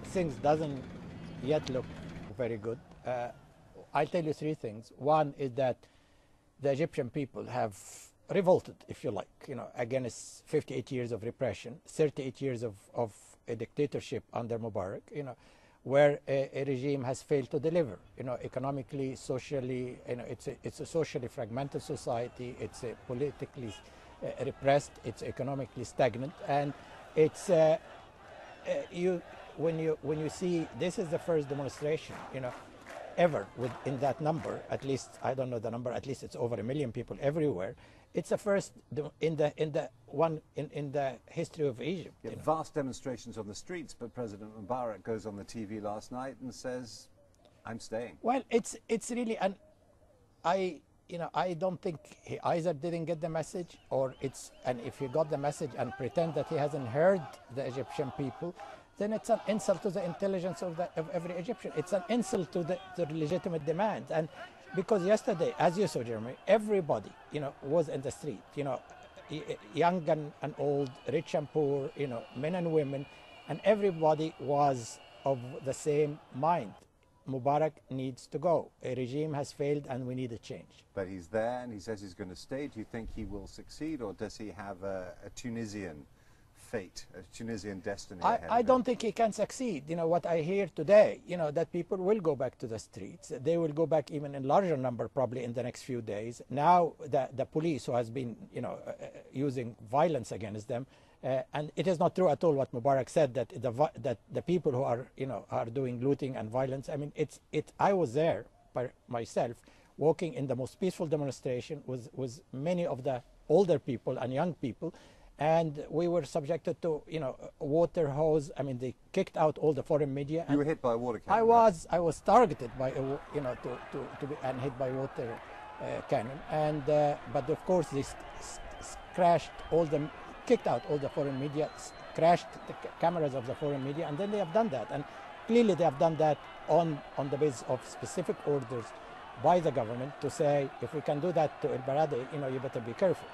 things doesn't yet look very good. I'll tell you three things. One is that the Egyptian people have revolted, if you like, against 58 years of repression, 38 years of a dictatorship under Mubarak, where a regime has failed to deliver, economically, socially, it's a socially fragmented society, it's a politically repressed, it's economically stagnant, and it's when you see this is the first demonstration, ever within that number, at least I don't know the number, at least it's over 1 million people everywhere. It's the first in the history of Egypt. Yeah, vast demonstrations on the streets, but President Mubarak goes on the TV last night and says, "I'm staying." Well, it's really, and I don't think he either didn't get the message, or and if he got the message and pretend that he hasn't heard the Egyptian people, then it's an insult to the intelligence of every Egyptian. It's an insult to the legitimate demands. And because yesterday, as you saw, Jeremy, everybody, was in the street, young and old, rich and poor, men and women, and everybody was of the same mind. Mubarak needs to go. A regime has failed and we need a change. But he's there and he says he's going to stay. Do you think he will succeed, or does he have a Tunisian fate, a Tunisian destiny? I don't think he can succeed. What I hear today, that people will go back to the streets. They will go back even in larger number probably in the next few days. Now the police, who has been, using violence against them, and it is not true at all what Mubarak said, that the people who are, are doing looting and violence. I mean, I was there by myself, walking in the most peaceful demonstration with many of the older people and young people. And we were subjected to, water hose. I mean, they kicked out all the foreign media. You were hit by a water cannon. I was targeted by, and hit by water cannon. And but of course, they kicked out all the foreign media, crashed the cameras of the foreign media, and then they have done that. And clearly, they have done that on the basis of specific orders by the government to say, if we can do that to Elbaradei, you better be careful.